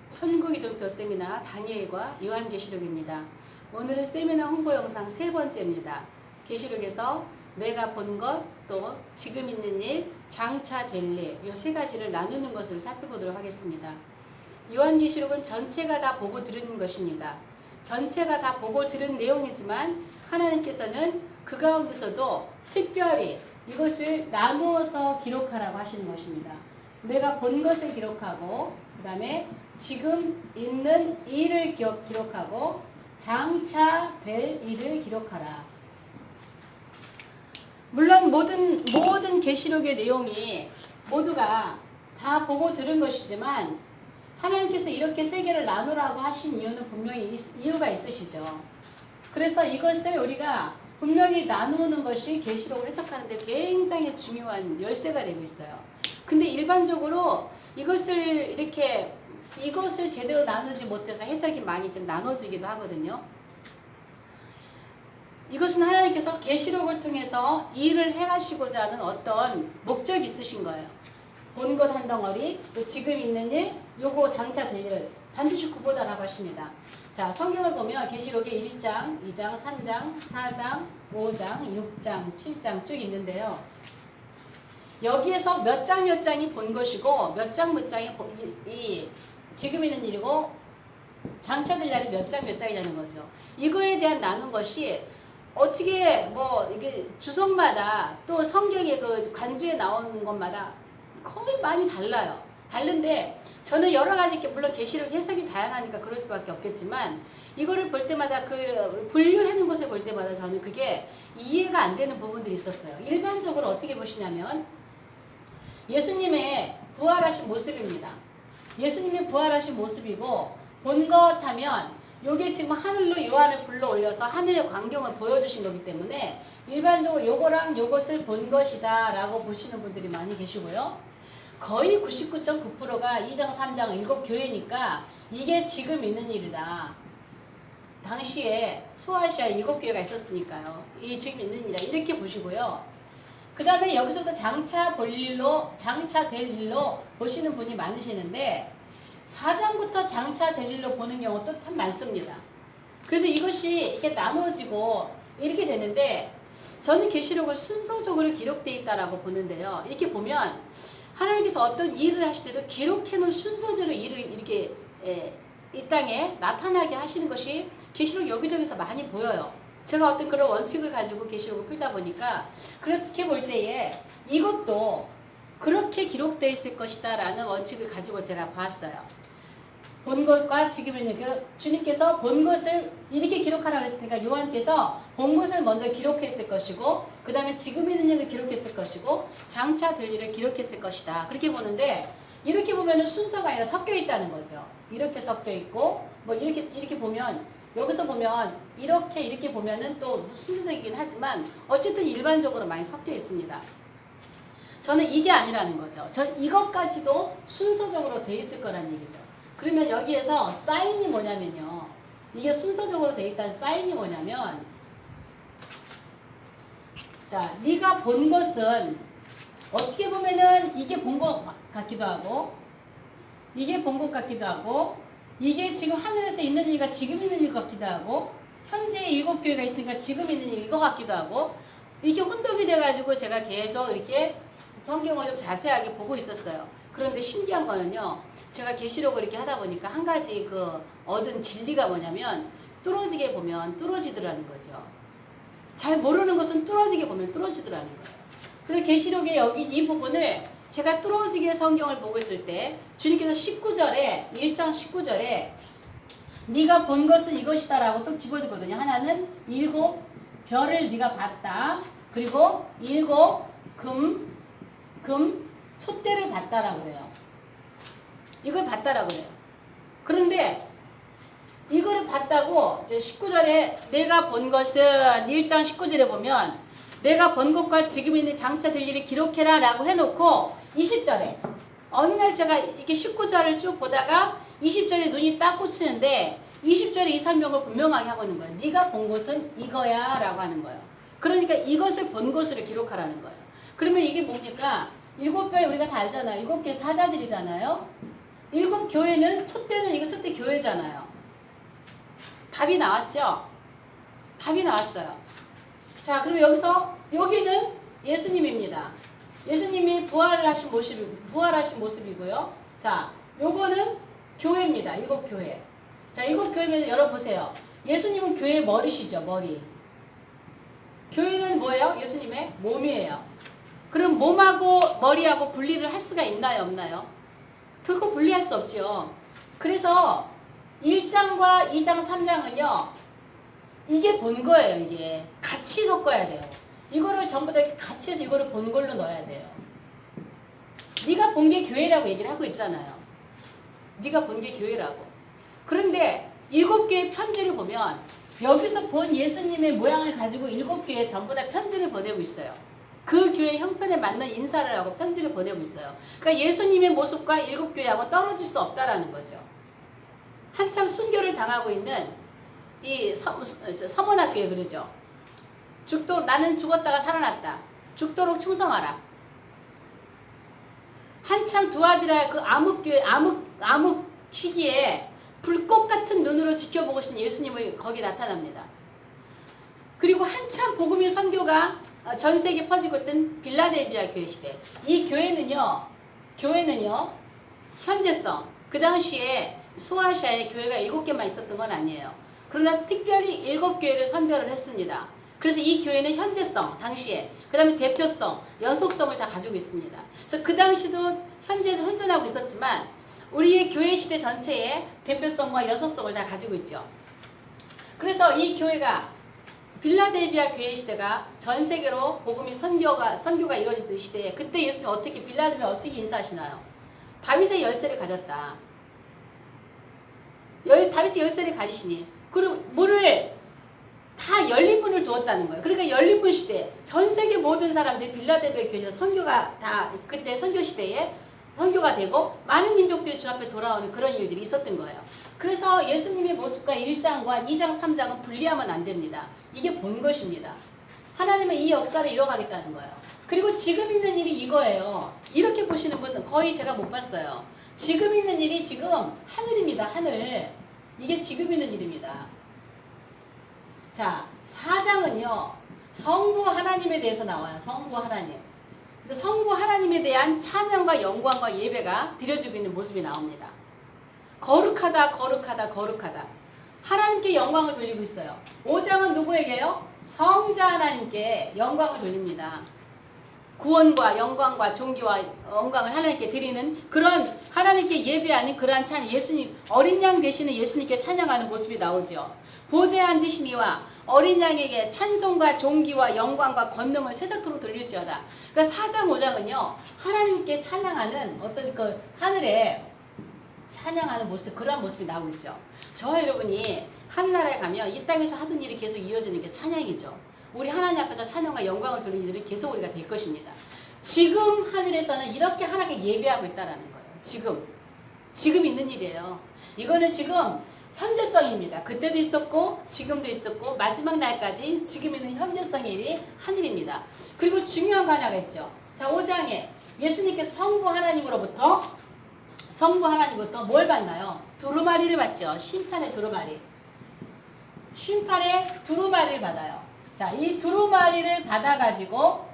천국이종표 세미나 다니엘과 요한계시록입니다. 오늘은 세미나 홍보 영상 세 번째입니다. 계시록에서 내가 본 것, 또 지금 있는 일, 장차 될 일, 이 세 가지를 나누는 것을 살펴보도록 하겠습니다. 요한계시록은 전체가 다 보고 들은 것입니다. 전체가 다 보고 들은 내용이지만 하나님께서는 그 가운데서도 특별히 이것을 나누어서 기록하라고 하시는 것입니다. 내가 본 것을 기록하고 그 다음에 지금 있는 일을 기록하고 장차 될 일을 기록하라. 물론 모든 계시록의 내용이 모두가 다 보고 들은 것이지만 하나님께서 이렇게 세계를 나누라고 하신 이유는 분명히 이유가 있으시죠. 그래서 이것을 우리가 분명히 나누는 것이 계시록을 해석하는 데 굉장히 중요한 열쇠가 되고 있어요. 근데 일반적으로 이것을 제대로 나누지 못해서 해석이 많이 좀 나눠지기도 하거든요. 이것은 하나님께서 계시록을 통해서 일을 해가시고자 하는 어떤 목적이 있으신 거예요. 본 것 한 덩어리, 또 지금 있는 일, 요거 장차 될 일을 반드시 구보다라고 하십니다. 자, 성경을 보면 계시록에 1장, 2장, 3장, 4장, 5장, 6장, 7장 쭉 있는데요. 여기에서 몇 장이 본 것이고 몇 장이 이 지금 있는 일이고 장차 될 날이 몇 장이라는 거죠. 이거에 대한 나눈 것이 어떻게 이게 주석마다 또 성경의 그 관주에 나오는 것마다 거의 많이 달라요. 다른데 저는 여러 가지 물론 계시록 해석이 다양하니까 그럴 수밖에 없겠지만 이거를 볼 때마다 그 분류해 놓은 것을 볼 때마다 저는 그게 이해가 안 되는 부분들이 있었어요. 일반적으로 어떻게 보시냐면 예수님의 부활하신 모습입니다. 예수님의 부활하신 모습이고 본 것 하면 요게 지금 하늘로 요한을 불러 올려서 하늘의 광경을 보여주신 거기 때문에 일반적으로 요거랑 요것을 본 것이다 라고 보시는 분들이 많이 계시고요. 거의 99.9%가 2장 3장 7교회니까 이게 지금 있는 일이다. 당시에 소아시아에 7교회가 있었으니까요. 이 지금 있는 일이다. 이렇게 보시고요. 그 다음에 여기서부터 장차 될 일로 보시는 분이 많으시는데 4장부터 장차 될 일로 보는 경우도 참 많습니다. 그래서 이것이 이렇게 나눠지고 이렇게 되는데 저는 계시록을 순서적으로 기록되어 있다라고 보는데요. 이렇게 보면 하나님께서 어떤 일을 하실 때도 기록해놓은 순서대로 일을 이렇게 이 땅에 나타나게 하시는 것이 계시록 여기저기서 많이 보여요. 제가 어떤 그런 원칙을 가지고 계시록을 풀다 보니까 그렇게 볼 때에 이것도 그렇게 기록되어 있을 것이다 라는 원칙을 가지고 제가 봤어요. 본 것과 지금 있는 주님께서 본 것을 이렇게 기록하라고 했으니까 요한께서 본 것을 먼저 기록했을 것이고 그 다음에 지금 있는 일을 기록했을 것이고 장차 될 일을 기록했을 것이다. 그렇게 보는데 이렇게 보면은 순서가 아니라 섞여 있다는 거죠. 이렇게 섞여 있고 이렇게 보면 여기서 보면 이렇게 보면은 또 순서이긴 하지만 어쨌든 일반적으로 많이 섞여 있습니다. 저는 이게 아니라는 거죠. 이것까지도 순서적으로 돼 있을 거란 얘기죠. 그러면 여기에서 사인이 뭐냐면요. 이게 순서적으로 돼 있다는 사인이 뭐냐면 자, 네가 본 것은 어떻게 보면은 이게 본 것 같기도 하고 이게 본 것 같기도 하고 이게 지금 하늘에서 있는 일과 지금 있는 일 같기도 하고 현재 7교회가 있으니까 지금 있는 일인 것 같기도 하고 이렇게 혼동이 돼가지고 제가 계속 이렇게 성경을 좀 자세하게 보고 있었어요. 그런데 신기한 거는요. 제가 계시록을 이렇게 하다 보니까 한 가지 그 얻은 진리가 뭐냐면 뚫어지게 보면 뚫어지더라는 거죠. 잘 모르는 것은 뚫어지게 보면 뚫어지더라는 거예요. 그래서 계시록의 여기 이 부분을 제가 뚫어지게 성경을 보고 있을 때 주님께서 19절에 1장 19절에 네가 본 것은 이것이다 라고 또 집어주거든요. 하나는 7 별을 네가 봤다. 그리고 7 금 촛대를 봤다라고 그래요. 이걸 봤다라고 그래요. 그런데 이거를 봤다고 19절에 내가 본 것은 1장 19절에 보면 내가 본 것과 지금 있는 장차 될 일을 기록해라 라고 해놓고 20절에 어느 날 제가 이렇게 19절을 쭉 보다가 20절에 눈이 딱 꽂히는데 20절에 이 설명을 분명하게 하고 있는 거예요. 네가 본 것은 이거야 라고 하는 거예요. 그러니까 이것을 본 것으로 기록하라는 거예요. 그러면 이게 뭡니까? 7별 우리가 다 알잖아요. 7개 사자들이잖아요. 일곱 교회는 촛대는 이거 촛대 교회잖아요. 답이 나왔죠? 답이 나왔어요. 자, 그럼 여기는 예수님입니다. 예수님이 부활하신 모습이고요. 자, 요거는 교회입니다. 일곱 교회. 자, 일곱 교회면 열어보세요. 예수님은 교회의 머리시죠, 머리. 교회는 뭐예요? 예수님의 몸이에요. 그럼 몸하고 머리하고 분리를 할 수가 있나요, 없나요? 결코 분리할 수 없지요. 그래서 1장과 2장, 3장은요. 이게 본 거예요, 이게. 같이 섞어야 돼요. 이거를 전부 다 같이 해서 이거를 본 걸로 넣어야 돼요. 네가 본 게 교회라고 얘기를 하고 있잖아요. 네가 본 게 교회라고. 그런데 7개의 편지를 보면 여기서 본 예수님의 모양을 가지고 7개의 전부 다 편지를 보내고 있어요. 그 교회 형편에 맞는 인사를 하고 편지를 보내고 있어요. 그러니까 예수님의 모습과 7교회하고 떨어질 수 없다라는 거죠. 한참 순교를 당하고 있는 이 서머나 교회 그러죠. 나는 죽었다가 살아났다. 죽도록 충성하라. 한참 두아디라 그 암흑교회 암흑 시기에 불꽃 같은 눈으로 지켜보고 계신 예수님을 거기 나타납니다. 그리고 한참 복음의 선교가 전 세계에 퍼지고 있던 빌라델비아 교회 시대. 이 교회는요 현재성. 그 당시에 소아시아에 교회가 7개만 있었던 건 아니에요. 그러나 특별히 7교회를 선별을 했습니다. 그래서 이 교회는 현재성, 당시에, 그 다음에 대표성, 연속성을 다 가지고 있습니다. 그래서 그 당시도 현재도 현존하고 있었지만 우리의 교회 시대 전체에 대표성과 연속성을 다 가지고 있죠. 그래서 이 교회가 빌라델비아 교회 시대가 전 세계로 복음이 선교가 이루어지던 시대에 그때 예수님이 어떻게 빌라델비아 어떻게 인사하시나요? 다윗의 열쇠를 가졌다. 다윗의 열쇠를 가지시니 그리고 문을 다 열린 문을 두었다는 거예요. 그러니까 열린 문 시대 전 세계 모든 사람들이 빌라델비아 교회에서 선교가 다 그때 선교 시대에 선교가 되고 많은 민족들이 주 앞에 돌아오는 그런 일들이 있었던 거예요. 그래서 예수님의 모습과 1장과 2장, 3장은 분리하면 안 됩니다. 이게 본 것입니다. 하나님은 이 역사를 이뤄가겠다는 거예요. 그리고 지금 있는 일이 이거예요. 이렇게 보시는 분은 거의 제가 못 봤어요. 지금 있는 일이 지금 하늘입니다. 하늘. 이게 지금 있는 일입니다. 자, 4장은요. 성부 하나님에 대해서 나와요. 성부 하나님. 성부 하나님에 대한 찬양과 영광과 예배가 드려지고 있는 모습이 나옵니다. 거룩하다 거룩하다 거룩하다. 하나님께 영광을 돌리고 있어요. 5장은 누구에게요? 성자 하나님께 영광을 돌립니다. 구원과 영광과 존귀와 영광을 하나님께 드리는 그런 하나님께 예배하는 그러한 찬양, 예수님 어린 양 되시는 예수님께 찬양하는 모습이 나오죠. 보좌에 앉으신 이와 어린 양에게 찬송과 존귀와 영광과 권능을 세세토록 돌릴지어다. 그래서 4장 5장은요 하나님께 찬양하는 어떤 그 하늘에 찬양하는 모습, 그러한 모습이 나오고 있죠. 저와 여러분이 하늘나라에 가면 이 땅에서 하던 일이 계속 이어지는 게 찬양이죠. 우리 하나님 앞에서 찬양과 영광을 돌리는 일이 계속 우리가 될 것입니다. 지금 하늘에서는 이렇게 하나님께 예배하고 있다는 거예요. 지금 있는 일이에요. 이거는 지금 현재성입니다. 그때도 있었고 지금도 있었고 마지막 날까지 지금 있는 현재성의 일이 하늘입니다. 그리고 중요한 거 하나가 있죠. 자, 5장에 예수님께서 성부 하나님으로부터 뭘 받나요? 두루마리를 받죠. 심판의 두루마리. 심판의 두루마리를 받아요. 자, 이 두루마리를 받아가지고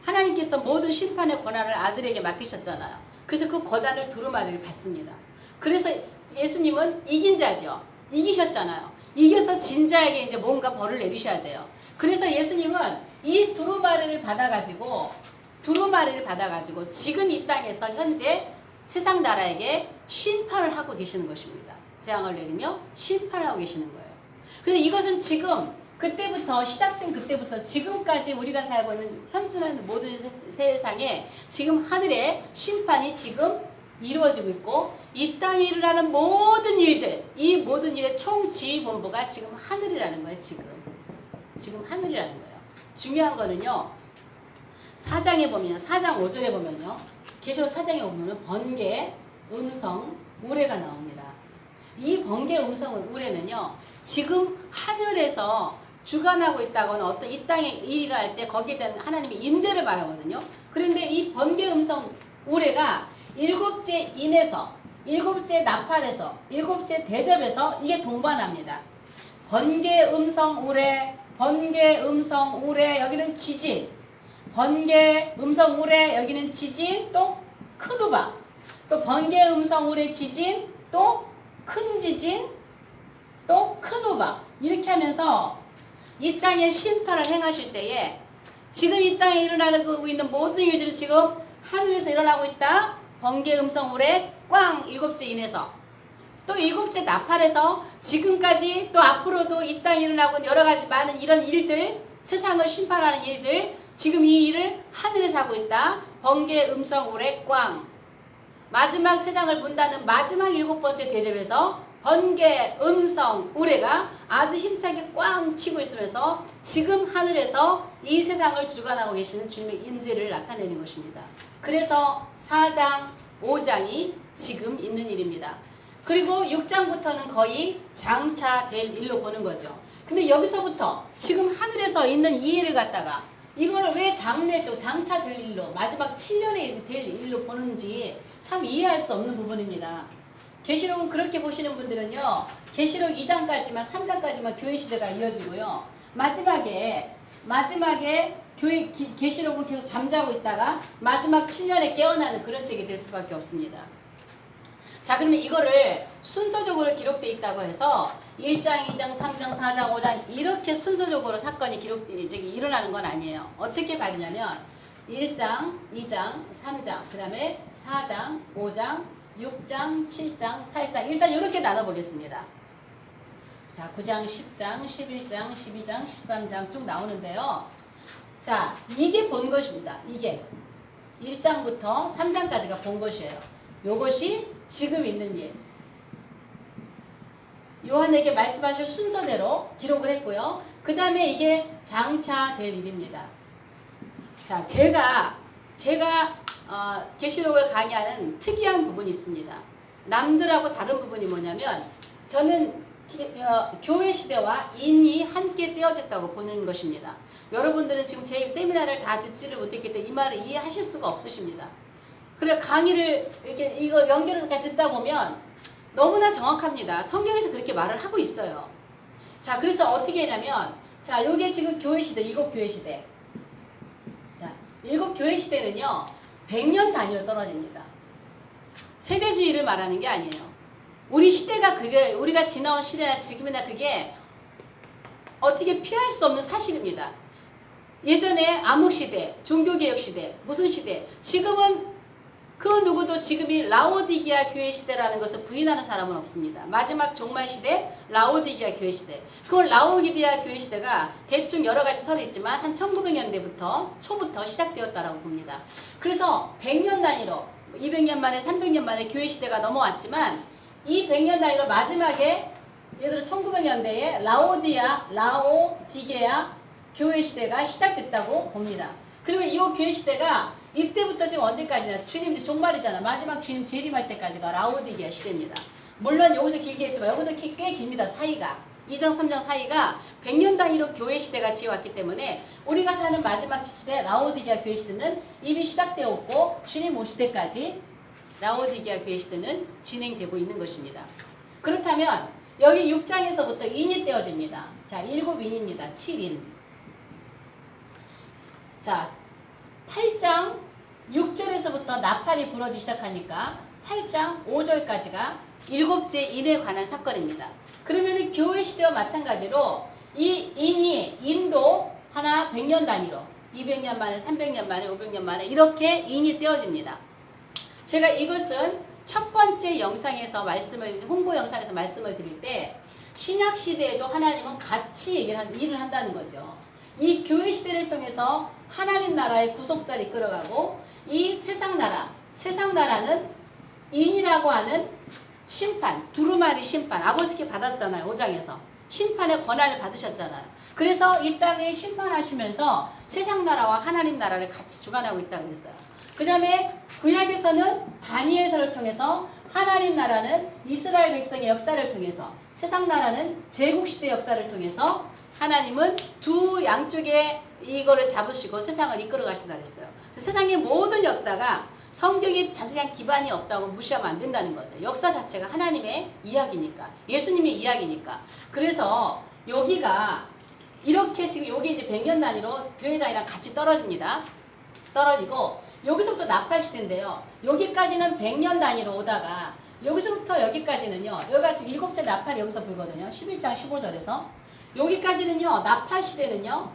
하나님께서 모든 심판의 권한을 아들에게 맡기셨잖아요. 그래서 그 권한을 두루마리를 받습니다. 그래서 예수님은 이긴 자죠. 이기셨잖아요. 이겨서 진 자에게 이제 뭔가 벌을 내리셔야 돼요. 그래서 예수님은 이 두루마리를 받아가지고 지금 이 땅에서 현재 세상 나라에게 심판을 하고 계시는 것입니다. 재앙을 내리며 심판하고 계시는 거예요. 그래서 이것은 지금 시작된 그때부터 지금까지 우리가 살고 있는 현존하는 모든 세상에 지금 하늘의 심판이 지금 이루어지고 있고 이 땅에 일어나는 모든 일들, 이 모든 일의 총지휘본부가 지금 하늘이라는 거예요. 지금 하늘이라는 거예요. 중요한 거는요. 4장 5절에 보면요. 계시록 4장에 보면 번개, 음성, 우레가 나옵니다. 이 번개, 음성, 우레는요. 지금 하늘에서 주관하고 있다거나 어떤 이 땅에 일을 할 때 거기에 대한 하나님의 임재를 말하거든요. 그런데 이 번개, 음성, 우레가 7째 인에서 일곱째 나팔에서 일곱째 대접에서 이게 동반합니다. 번개 음성 우레, 번개 음성 우레, 여기는 지진, 번개 음성 우레, 여기는 지진, 또 큰 우박, 또 번개 음성 우레 지진, 또 큰 지진, 또 큰 우박, 이렇게 하면서 이 땅에 심판을 행하실 때에 지금 이 땅에 일어나고 있는 모든 일들이 지금 하늘에서 일어나고 있다. 번개 음성 우레 꽝 일곱째 인해서, 또 일곱째 나팔에서 지금까지 또 앞으로도 이 땅에 일어나고 있는 여러 가지 많은 이런 일들, 세상을 심판하는 일들, 지금 이 일을 하늘에서 하고 있다. 번개 음성 우레 꽝. 마지막 세상을 문닫는 마지막 일곱 번째 대접에서 번개 음성 우레가 아주 힘차게 꽝 치고 있으면서 지금 하늘에서 이 세상을 주관하고 계시는 주님의 인재를 나타내는 것입니다. 그래서 4장, 5장이 지금 있는 일입니다. 그리고 6장부터는 거의 장차될 일로 보는 거죠. 근데 여기서부터 지금 하늘에서 있는 이 일을 갖다가 이걸 왜 장래적 장차될 일로 마지막 7년에 될 일로 보는지 참 이해할 수 없는 부분입니다. 계시록은 그렇게 보시는 분들은요, 계시록 2장까지만 3장까지만 교회 시대가 이어지고요, 마지막에 계시록은 계속 잠자고 있다가 마지막 7년에 깨어나는 그런 책이 될 수밖에 없습니다. 자, 그러면 이거를 순서적으로 기록되어 있다고 해서 1장, 2장, 3장, 4장, 5장 이렇게 순서적으로 사건이 일어나는 건 아니에요. 어떻게 봤냐면 1장, 2장, 3장, 그 다음에 4장, 5장, 6장, 7장, 8장, 일단 이렇게 나눠보겠습니다. 자, 9장, 10장, 11장, 12장, 13장 쭉 나오는데요. 자, 이게 본 것입니다. 이게 1장부터 3장까지가 본 것이에요. 요것이 지금 있는 일. 요한에게 말씀하실 순서대로 기록을 했고요. 그 다음에 이게 장차 될 일입니다. 자, 제가 계시록을 강의하는 특이한 부분이 있습니다. 남들하고 다른 부분이 뭐냐면 저는 교회 시대와 인이 함께 떼어졌다고 보는 것입니다. 여러분들은 지금 제 세미나를 다 듣지를 못했기 때문에 이 말을 이해하실 수가 없으십니다. 그래 강의를 이렇게 이거 연결해서 듣다 보면 너무나 정확합니다. 성경에서 그렇게 말을 하고 있어요. 자, 그래서 어떻게 했냐면, 자, 요게 지금 교회 시대, 일곱 교회 시대. 자, 일곱 교회 시대는요, 100년 단위로 떨어집니다. 세대주의를 말하는 게 아니에요. 우리 시대가 그게, 우리가 지나온 시대나 지금이나 그게 어떻게 피할 수 없는 사실입니다. 예전에 암흑시대, 종교개혁시대, 무슨 시대, 지금은 그 누구도 지금이 라오디게아 교회 시대라는 것을 부인하는 사람은 없습니다. 마지막 종말 시대, 라오디게아 교회 시대. 그건 라오디게아 교회 시대가 대충 여러 가지 설이 있지만 한 1900년대부터 초부터 시작되었다라고 봅니다. 그래서 100년 단위로 200년 만에 300년 만에 교회 시대가 넘어왔지만 이 100년 단위로 마지막에 예를 들어 1900년대에 라오디게아 교회 시대가 시작됐다고 봅니다. 그러면 이 교회 시대가 이때부터 지금 언제까지나 주님 이제 종말이잖아. 마지막 주님 재림할 때까지가 라오디게아 시대입니다. 물론 여기서 길게 했지만 여기도 꽤 깁니다. 사이가 2장 3장 사이가 100년 단위로 교회 시대가 지어왔기 때문에 우리가 사는 마지막 시대 라오디게아 교회 시대는 이미 시작되었고 주님 오실 때까지 라오디게아 교회 시대는 진행되고 있는 것입니다. 그렇다면 여기 6장에서부터 인이 떼어집니다. 자, 7인입니다. 7인. 자, 8장 6절에서부터 나팔이 불어지기 시작하니까 8장 5절까지가 일곱째 인에 관한 사건입니다. 그러면 교회 시대와 마찬가지로 이 인도 하나 100년 단위로 200년 만에 300년 만에 500년 만에 이렇게 인이 떼어집니다. 제가 이것은 첫 번째 영상에서 홍보 영상에서 말씀을 드릴 때 신약 시대에도 하나님은 같이 일을 한다는 거죠. 이 교회 시대를 통해서 하나님 나라의 구속사를 이끌어가고 이 세상 나라는 인이라고 하는 심판, 두루마리 심판, 아버지께 받았잖아요. 5장에서. 심판의 권한을 받으셨잖아요. 그래서 이 땅에 심판하시면서 세상 나라와 하나님 나라를 같이 주관하고 있다고 그랬어요. 그 다음에 구약에서는 다니엘서를 통해서 하나님 나라는 이스라엘 백성의 역사를 통해서 세상 나라는 제국시대 역사를 통해서 하나님은 두 양쪽에 이거를 잡으시고 세상을 이끌어 가신다 그랬어요. 세상의 모든 역사가 성경에 자세한 기반이 없다고 무시하면 안 된다는 거죠. 역사 자체가 하나님의 이야기니까. 예수님의 이야기니까. 그래서 여기가 이렇게 지금 여기 이제 100년 단위로 교회 단위랑 같이 떨어집니다. 떨어지고 여기서부터 나팔 시대인데요. 여기까지는 100년 단위로 오다가 여기서부터 여기까지는요. 여기가 지금 7째 나팔이 여기서 불거든요. 11장 15절에서 여기까지는요. 나팔 시대는요.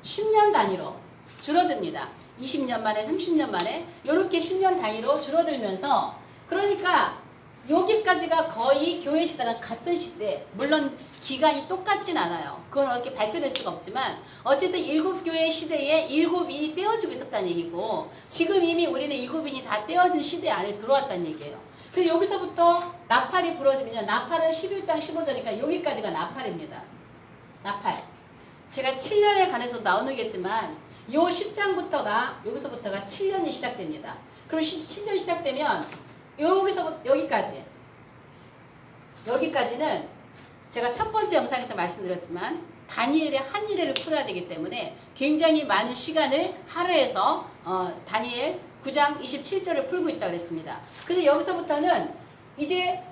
10년 단위로 줄어듭니다. 20년 만에 30년 만에 이렇게 10년 단위로 줄어들면서 그러니까 여기까지가 거의 교회 시대랑 같은 시대. 물론 기간이 똑같진 않아요. 그건 어떻게 밝혀낼 수가 없지만 어쨌든 일곱 교회 시대에 일곱인이 떼어지고 있었다는 얘기고 지금 이미 우리는 일곱인이 다 떼어진 시대 안에 들어왔다는 얘기예요. 그래서 여기서부터 나팔이 부러지면요. 나팔은 11장 15절이니까 여기까지가 나팔입니다. 나팔. 제가 7년에 관해서 나오겠지만 요 10장부터가 여기서부터가 7년이 시작됩니다. 그럼 7년 시작되면 여기서부터 여기까지는 제가 첫 번째 영상에서 말씀드렸지만 다니엘의 한 일회를 풀어야 되기 때문에 굉장히 많은 시간을 하루에서 다니엘 9장 27절을 풀고 있다고 그랬습니다. 근데 여기서부터는 이제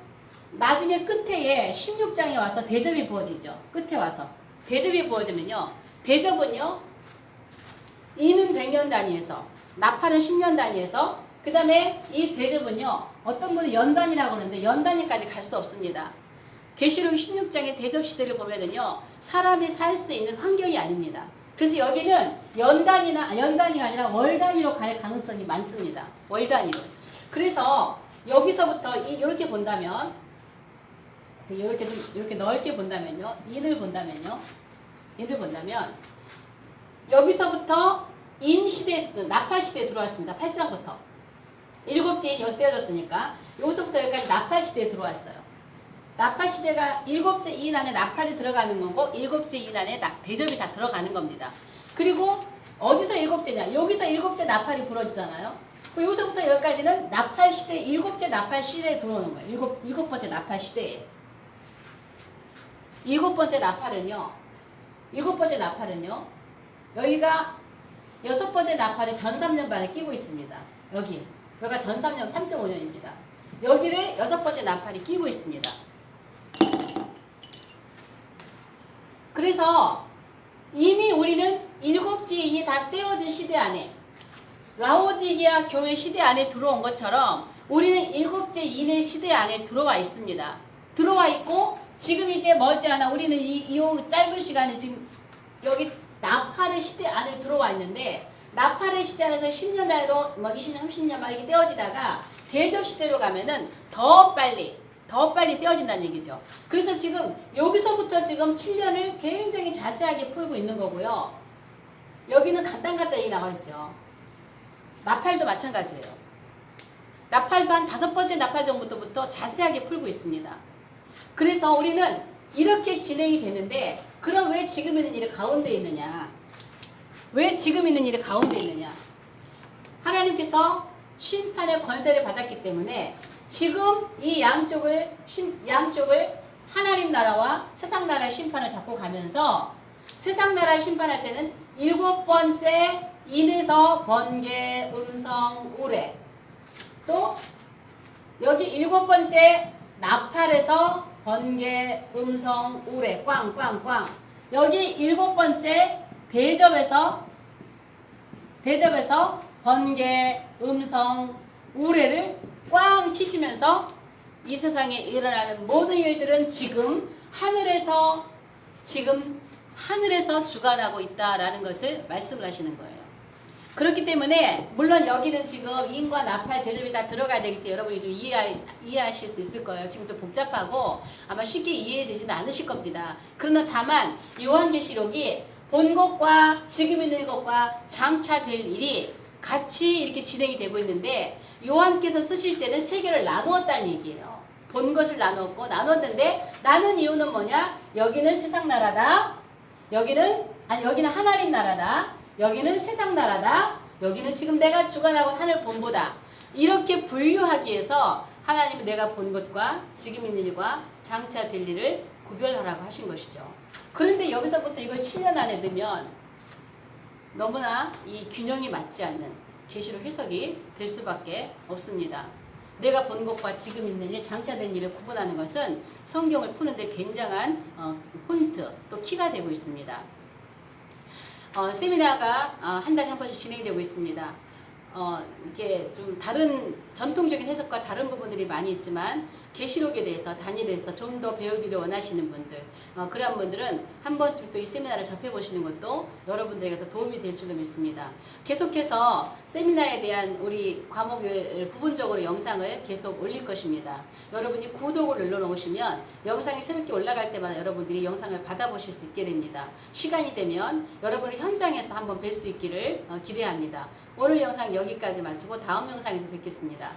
나중에 끝에 16장에 와서 대접이 부어지죠. 끝에 와서 대접이 부어지면요. 대접은요. 이는 100년 단위에서 나팔은 10년 단위에서 그 다음에 이 대접은요. 어떤 분은 연단이라고 하는데 연단위까지 갈 수 없습니다. 계시록 16장의 대접 시대를 보면은요. 사람이 살 수 있는 환경이 아닙니다. 그래서 여기는 연단이가 아니라 월 단위로 갈 가능성이 많습니다. 월 단위로. 그래서 여기서부터 이렇게 본다면 이렇게 좀 이렇게 넓게 본다면요. 인을 본다면 여기서부터 인 시대 나팔 시대에 들어왔습니다. 8장부터. 일곱째 인 여기서 떼어졌으니까 여기서부터 여기까지 나팔 시대에 들어왔어요. 나팔 시대가 일곱째 인 안에 나팔이 들어가는 거고 일곱째 인 안에 대접이 다 들어가는 겁니다. 그리고 어디서 일곱째냐? 여기서 일곱째 나팔이 부러지잖아요. 여기서부터 여기까지는 나팔 시대 일곱째 나팔 시대에 들어오는 거예요. 일곱 번째 나팔 시대에. 일곱 번째 나팔은요. 여기가 여섯 번째 나팔이 전 3년 반에 끼고 있습니다. 여기가 전 3년 3.5년입니다. 여기를 여섯 번째 나팔이 끼고 있습니다. 그래서 이미 우리는 일곱 지인이 다 떼어진 시대 안에 라오디게아 교회 시대 안에 들어온 것처럼 우리는 일곱째 인의 시대 안에 들어와 있습니다. 들어와 있고 지금 이제 머지않아 우리는 이 짧은 시간에 지금 여기 나팔의 시대 안에 들어와 있는데 나팔의 시대 안에서 10년 단위로 20년, 30년 만에 이렇게 떼어지다가 대접 시대로 가면은 더 빨리 떼어진다는 얘기죠. 그래서 지금 여기서부터 지금 7년을 굉장히 자세하게 풀고 있는 거고요. 여기는 간단히 나와 있죠. 나팔도 마찬가지예요. 나팔도 한 5번째 나팔 정도부터 자세하게 풀고 있습니다. 그래서 우리는 이렇게 진행이 되는데 그럼 왜 지금 있는 일이 가운데 있느냐? 하나님께서 심판의 권세를 받았기 때문에 지금 이 양쪽을 하나님 나라와 세상 나라의 심판을 잡고 가면서 세상 나라를 심판할 때는 7번째 인에서 번개, 음성, 우레 또 여기 7번째 나팔에서 번개, 음성, 우레 꽝꽝꽝 여기 7번째 대접에서 번개, 음성, 우레를 꽝 치시면서 이 세상에 일어나는 모든 일들은 지금 하늘에서 주관하고 있다라는 것을 말씀을 하시는 거예요. 그렇기 때문에 물론 여기는 지금 인과 나팔 대접이 다 들어가야 되기 때문에 여러분이 좀 이해하실 수 있을 거예요. 지금 좀 복잡하고 아마 쉽게 이해되지는 않으실 겁니다. 그러나 다만 요한계시록이 본 것과 지금 있는 것과 장차 될 일이 같이 이렇게 진행이 되고 있는데 요한께서 쓰실 때는 세 개를 나누었다는 얘기예요. 본 것을 나눴는데 나눈 이유는 뭐냐? 여기는 세상 나라다. 여기는 하나님 나라다. 여기는 세상 나라다. 여기는 지금 내가 주관하고 하늘 본보다. 이렇게 분류하기 위해서 하나님은 내가 본 것과 지금 있는 일과 장차 될 일을 구별하라고 하신 것이죠. 그런데 여기서부터 이걸 7년 안에 넣으면 너무나 이 균형이 맞지 않는 계시록 해석이 될 수밖에 없습니다. 내가 본 것과 지금 있는 일, 장차된 일을 구분하는 것은 성경을 푸는데 굉장한 포인트, 또 키가 되고 있습니다. 세미나가 한 달에 한 번씩 진행되고 있습니다. 이게 좀 다른 전통적인 해석과 다른 부분들이 많이 있지만 계시록에 대해서 단일해서 좀 더 배우기를 원하시는 분들, 그런 분들은 한 번쯤 또 이 세미나를 접해보시는 것도 여러분들에게 더 도움이 될 줄로 믿습니다. 계속해서 세미나에 대한 우리 과목을 부분적으로 영상을 계속 올릴 것입니다. 여러분이 구독을 눌러놓으시면 영상이 새롭게 올라갈 때마다 여러분들이 영상을 받아보실 수 있게 됩니다. 시간이 되면 여러분을 현장에서 한번 뵐 수 있기를 기대합니다. 오늘 영상 여기까지 마치고 다음 영상에서 뵙겠습니다.